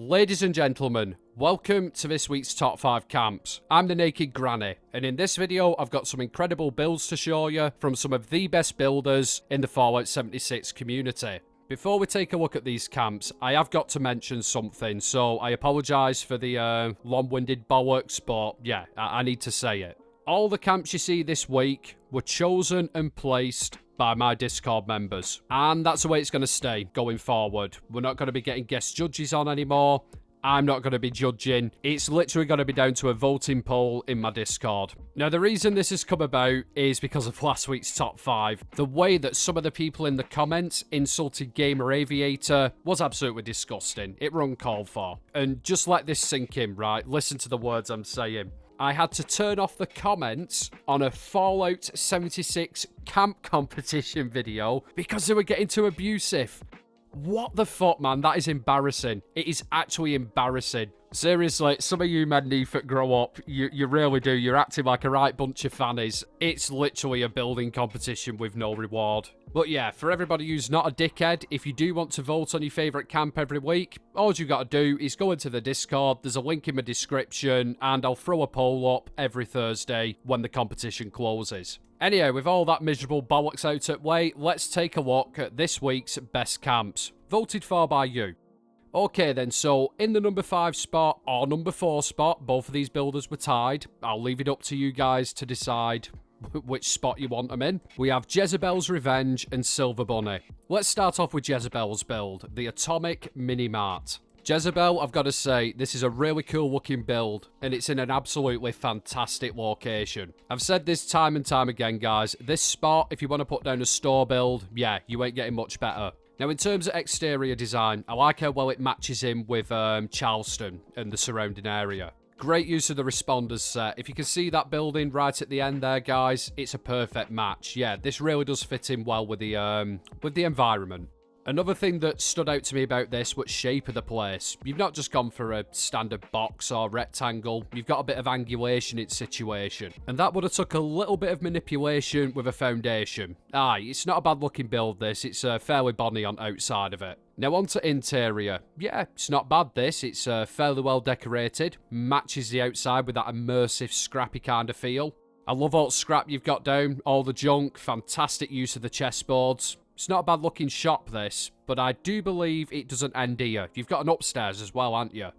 Ladies and gentlemen, welcome to this week's Top 5 Camps. I'm the Naked Granny, and in this video I've got some incredible builds to show you from some of the best builders in the Fallout 76 community. Before we take a look at these camps, I have got to mention something, so I apologise for the long-winded bollocks, but yeah, I need to say it. All the camps you see this week were chosen and placed by my Discord members. And that's the way it's going to stay going forward. We're not going to be getting guest judges on anymore. I'm not going to be judging. It's literally going to be down to a voting poll in my Discord. Now, the reason this has come about is because of last week's top 5. The way that some of the people in the comments insulted Gamer Aviator was absolutely disgusting. It were uncalled for. And just let this sink in, right? Listen to the words I'm saying. I had to turn off the comments on a Fallout 76 camp competition video because they were getting too abusive. What the fuck, man? That is embarrassing. It is actually embarrassing. Seriously, some of you men need to grow up. You really do. You're acting like a right bunch of fannies. It's literally a building competition with no reward. But yeah, for everybody who's not a dickhead, if you do want to vote on your favourite camp every week, all you got to do is go into the Discord. There's a link in my description, and I'll throw a poll up every Thursday when the competition closes. Anyway, with all that miserable bollocks out at way, let's take a look at this week's best camps, voted for by you. Okay then, so in the number 5 spot or number 4 spot, both of these builders were tied. I'll leave it up to you guys to decide which spot you want them in. We have Jezebel's Revenge and Silver Bunny. Let's start off with Jezebel's build, the Atomic Mini-Mart. Jezebel, I've got to say, this is a really cool looking build, and it's in an absolutely fantastic location. I've said this time and time again, guys, this spot, if you want to put down a store build, yeah, you ain't getting much better. Now, in terms of exterior design, I like how well it matches in with Charleston and the surrounding area. Great use of the responders set. If you can see that building right at the end there, guys, it's a perfect match. Yeah, this really does fit in well with the environment. Another thing that stood out to me about this was shape of the place. You've not just gone for a standard box or rectangle, you've got a bit of angulation in its situation. And that would have took a little bit of manipulation with a foundation. Aye, it's not a bad looking build this, it's fairly bonny on outside of it. Now on to interior. Yeah, it's not bad this, it's fairly well decorated, matches the outside with that immersive scrappy kind of feel. I love all the scrap you've got down, all the junk, fantastic use of the chessboards. It's not a bad looking shop this, but I do believe it doesn't end here. You've got an upstairs as well, haven't you?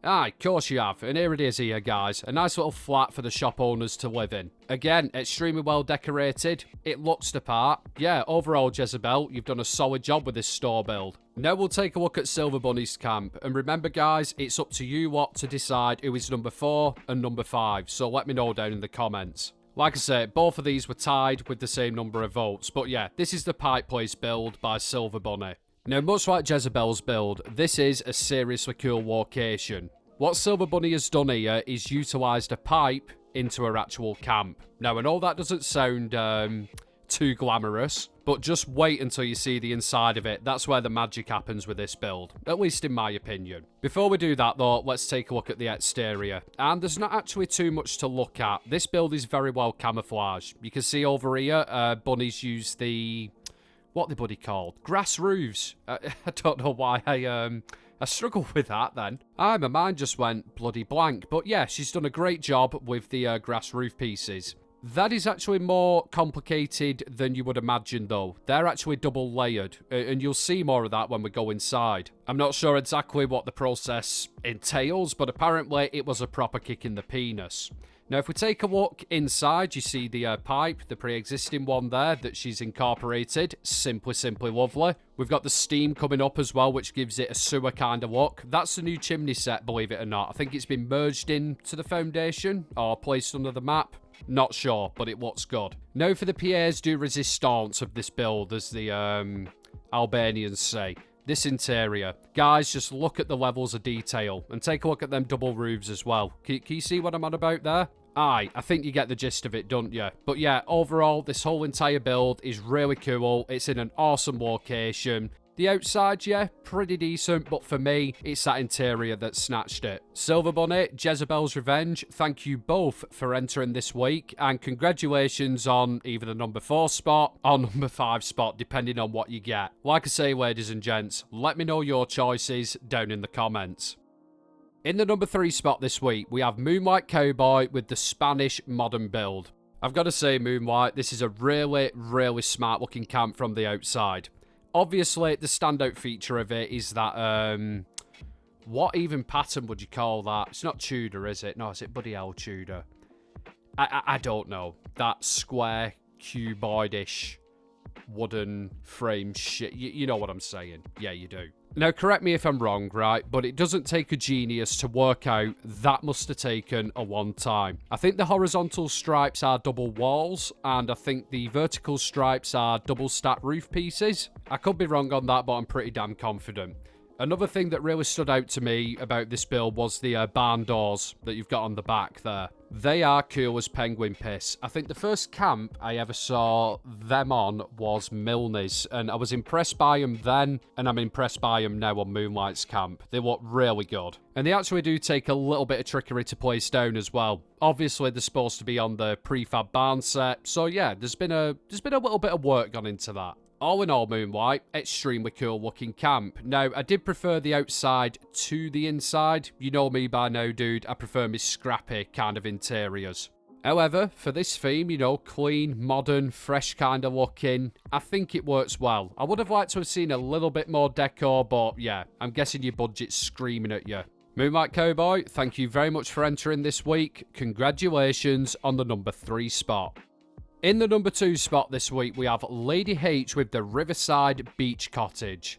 Aye, of course you have, and here it is here, guys. A nice little flat for the shop owners to live in. Again, extremely well decorated. It looks the part. Yeah, overall, Jezebel, you've done a solid job with this store build. Now we'll take a look at Silver Bunny's camp. And remember, guys, it's up to you what to decide who is number 4 and number 5. So let me know down in the comments. Like I said, both of these were tied with the same number of votes. But yeah, this is the Pipe Place build by Silver Bunny. Now, much like Jezebel's build, this is a seriously cool location. What Silver Bunny has done here is utilised a pipe into her actual camp. Now, I know that doesn't sound too glamorous, but just wait until you see the inside of it. That's where the magic happens with this build, at least in my opinion. Before we do that though, let's take a look at the exterior. And there's not actually too much to look at. This build is very well camouflaged. You can see over here, Bunny's used the... what the buddy called? Grass roofs. I don't know why I struggled with that then. My mind just went bloody blank. But yeah, she's done a great job with the grass roof pieces. That is actually more complicated than you would imagine though. They're actually double layered, and you'll see more of that when we go inside. I'm not sure exactly what the process entails, but apparently it was a proper kick in the penis. Now, if we take a look inside, you see the pipe, the pre-existing one there that she's incorporated. Simply lovely. We've got the steam coming up as well, which gives it a sewer kind of look. That's the new chimney set, believe it or not. I think it's been merged into the foundation or placed under the map. Not sure, but it looks good. Now for the pièce de résistance of this build, as the Albanians say. This interior. Guys, just look at the levels of detail and take a look at them double roofs as well. Can you see what I'm on about there? Aye, I think you get the gist of it, don't you? But yeah, overall, this whole entire build is really cool. It's in an awesome location. The outside, yeah, pretty decent, but for me, it's that interior that snatched it. Silver Bunny, Jezebel's Revenge, thank you both for entering this week, and congratulations on either the number 4 spot or number 5 spot, depending on what you get. Like I say, ladies and gents, let me know your choices down in the comments. In the number 3 spot this week, we have Moonlight Cowboy with the Spanish modern build. I've got to say, Moonlight, this is a really, really smart looking camp from the outside. Obviously, the standout feature of it is that, what even pattern would you call that? It's not Tudor, is it? No, is it Buddy L Tudor? I don't know. That square, cuboid-ish, wooden frame shit. You know what I'm saying. Yeah, you do. Now, correct me if I'm wrong, right? But it doesn't take a genius to work out that must have taken a long time. I think the horizontal stripes are double walls, and I think the vertical stripes are double stacked roof pieces. I could be wrong on that, but I'm pretty damn confident. Another thing that really stood out to me about this build was the barn doors that you've got on the back there. They are cool as penguin piss. I think the first camp I ever saw them on was Milner's, and I was impressed by them then, and I'm impressed by them now on Moonlight's camp. They look really good. And they actually do take a little bit of trickery to place down as well. Obviously, they're supposed to be on the prefab barn set, so yeah, there's been a little bit of work gone into that. All in all, Moonlight, extremely cool looking camp. Now, I did prefer the outside to the inside. You know me by now, dude. I prefer my scrappy kind of interiors. However, for this theme, you know, clean, modern, fresh kind of looking, I think it works well. I would have liked to have seen a little bit more decor, but yeah, I'm guessing your budget's screaming at you. Moonlight Cowboy, thank you very much for entering this week. Congratulations on the number 3 spot. In the number 2 spot this week, we have Lady H with the Riverside Beach Cottage.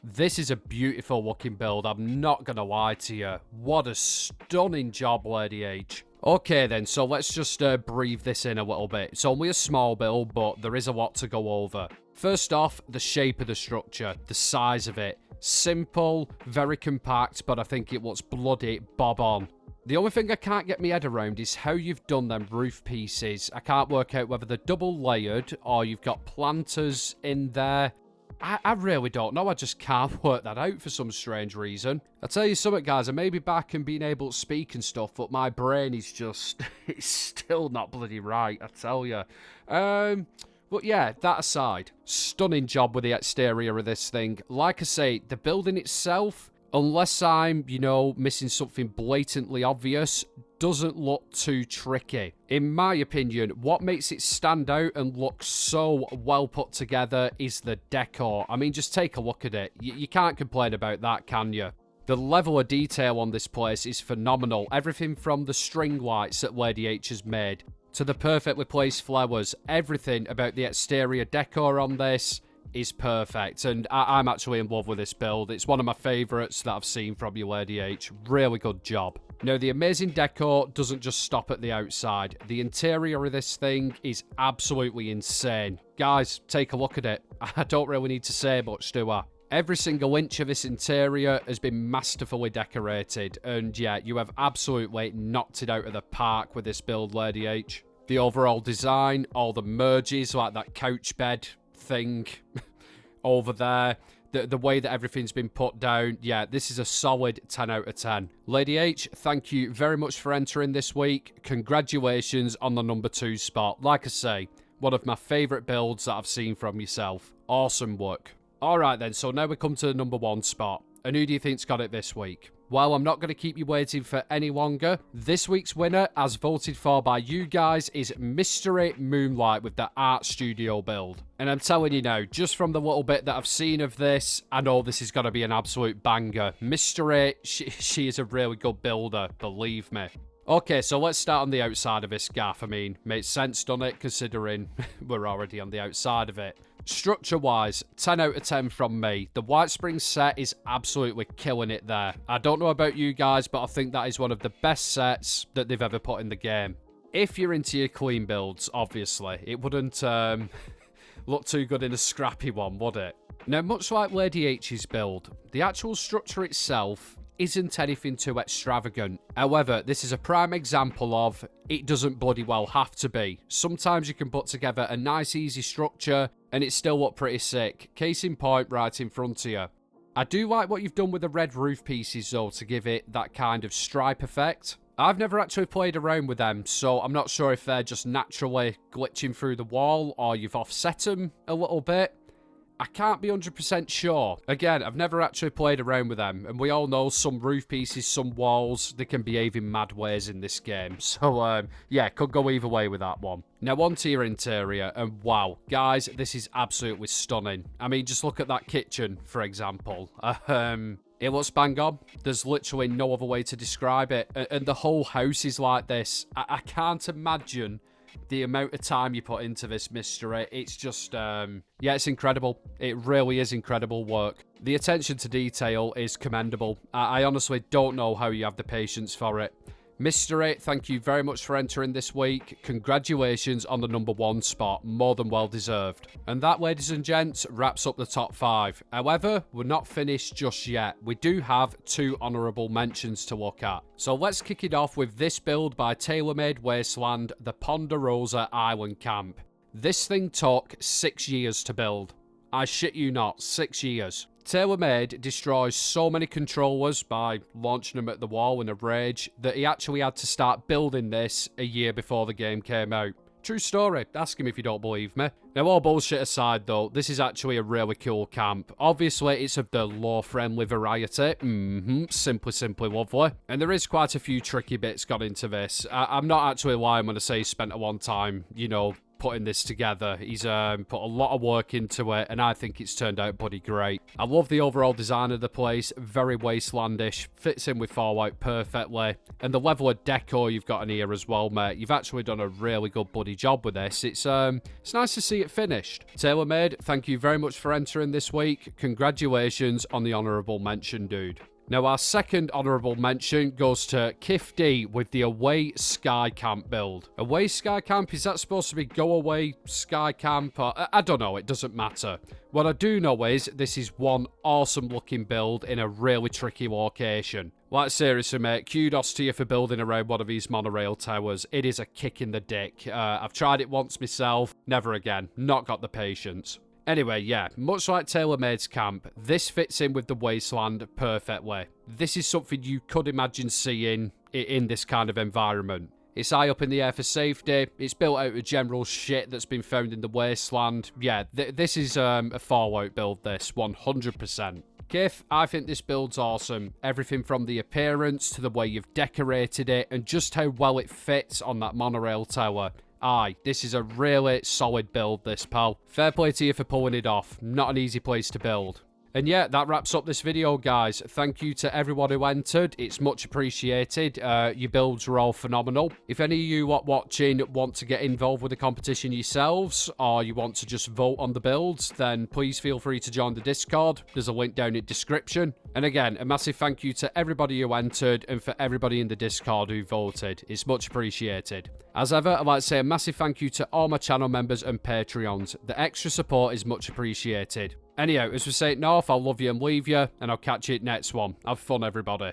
This is a beautiful looking build, I'm not going to lie to you. What a stunning job, Lady H. Okay then, so let's just breathe this in a little bit. It's only a small build, but there is a lot to go over. First off, the shape of the structure, the size of it. Simple, very compact, but I think it looks bloody bob on. The only thing I can't get my head around is how you've done them roof pieces. I can't work out whether they're double layered or you've got planters in there. I really don't know. I just can't work that out for some strange reason. I'll tell you something, guys. I may be back and being able to speak and stuff, but my brain is just... it's still not bloody right, I tell you. But yeah, that aside, stunning job with the exterior of this thing. Like I say, the building itself... unless I'm, you know, missing something blatantly obvious, doesn't look too tricky. In my opinion, what makes it stand out and look so well put together is the decor. I mean, just take a look at it. You can't complain about that, can you? The level of detail on this place is phenomenal. Everything from the string lights that Lady H has made to the perfectly placed flowers. Everything about the exterior decor on this is perfect, and I'm actually in love with this build. It's one of my favourites that I've seen from you, Lady H. Really good job. Now, the amazing decor doesn't just stop at the outside. The interior of this thing is absolutely insane. Guys, take a look at it. I don't really need to say much, do I? Every single inch of this interior has been masterfully decorated, and yeah, you have absolutely knocked it out of the park with this build, Lady H. The overall design, all the merges, like that couch bed thing over there, the way that everything's been put down, yeah, this is a solid 10 out of 10. Lady H, thank you very much for entering this week. Congratulations on the number 2 spot. Like I say, one of my favourite builds that I've seen from yourself. Awesome work. Alright then, so now we come to the number 1 spot. And who do you think's got it this week? Well, I'm not going to keep you waiting for any longer. This week's winner, as voted for by you guys, is Mystery Moonlight with the Art Studio build. And I'm telling you now, just from the little bit that I've seen of this, I know this is going to be an absolute banger. Mystery, she is a really good builder, believe me. Okay, so let's start on the outside of this gaff. I mean, makes sense, doesn't it, considering we're already on the outside of it. Structure-wise, 10 out of 10 from me. The White Spring set is absolutely killing it there. I don't know about you guys, but I think that is one of the best sets that they've ever put in the game. If you're into your clean builds, obviously, it wouldn't look too good in a scrappy one, would it? Now, much like Lady H's build, the actual structure itself isn't anything too extravagant. However, this is a prime example of it doesn't bloody well have to be. Sometimes you can put together a nice easy structure and it still look pretty sick. Case in point right in front of you. I do like what you've done with the red roof pieces though to give it that kind of stripe effect. I've never actually played around with them, so I'm not sure if they're just naturally glitching through the wall or you've offset them a little bit. I can't be 100% sure. Again, I've never actually played around with them, and we all know some roof pieces, some walls, they can behave in mad ways in this game. So, yeah, could go either way with that one. Now, on to your interior, and wow, guys, this is absolutely stunning. I mean, just look at that kitchen, for example. It looks bang on. There's literally no other way to describe it. And the whole house is like this. I can't imagine the amount of time you put into this mystery. It's just, yeah, it's incredible. It really is incredible work. The attention to detail is commendable. I honestly don't know how you have the patience for it. Mystery, thank you very much for entering this week. Congratulations on the #1 spot. More than well deserved. And that, ladies and gents, wraps up the top 5. However, we're not finished just yet. We do have 2 honourable mentions to look at. So let's kick it off with this build by TaylorMade Wasteland, the Ponderosa Island Camp. This thing took 6 years to build. I shit you not, 6 years. TaylorMade destroys so many controllers by launching them at the wall in a rage that he actually had to start building this a year before the game came out. True story, ask him if you don't believe me. Now, all bullshit aside though, this is actually a really cool camp. Obviously, it's of the lore-friendly variety. Simply lovely. And there is quite a few tricky bits got into this. I'm not actually lying when I say he spent a long time, you know, putting this together. He's put a lot of work into it, and I think it's turned out bloody great. I love the overall design of the place, very wastelandish, fits in with Fallout perfectly, and the level of decor you've got in here as well, mate. You've actually done a really good bloody job with this. It's nice to see it finished. TaylorMade, thank you very much for entering this week. Congratulations on the honourable mention, dude. Now, our second honourable mention goes to KIFd with the Away Sky Camp build. Away Sky Camp, is that supposed to be Go Away Sky Camp? Or, I don't know, it doesn't matter. What I do know is this is one awesome looking build in a really tricky location. Like, seriously, mate, kudos to you for building around one of these monorail towers. It is a kick in the dick. I've tried it once myself, never again. Not got the patience. Anyway, yeah, much like TaylorMade's camp, this fits in with the wasteland perfectly. This is something you could imagine seeing in this kind of environment. It's high up in the air for safety, it's built out of general shit that's been found in the wasteland. Yeah, this is a Fallout build, this, 100%. Kif, I think this build's awesome. Everything from the appearance to the way you've decorated it and just how well it fits on that monorail tower. Aye, this is a really solid build, this, pal. Fair play to you for pulling it off. Not an easy place to build. And yeah, that wraps up this video, guys. Thank you to everyone who entered. It's much appreciated. Your builds were all phenomenal. If any of you watching want to get involved with the competition yourselves, or you want to just vote on the builds, then please feel free to join the Discord. There's a link down in the description. And again, a massive thank you to everybody who entered and for everybody in the Discord who voted. It's much appreciated. As ever, I'd like to say a massive thank you to all my channel members and Patreons. The extra support is much appreciated. Anyhow, as we say it north, I'll love you and leave you, and I'll catch you next one. Have fun, everybody.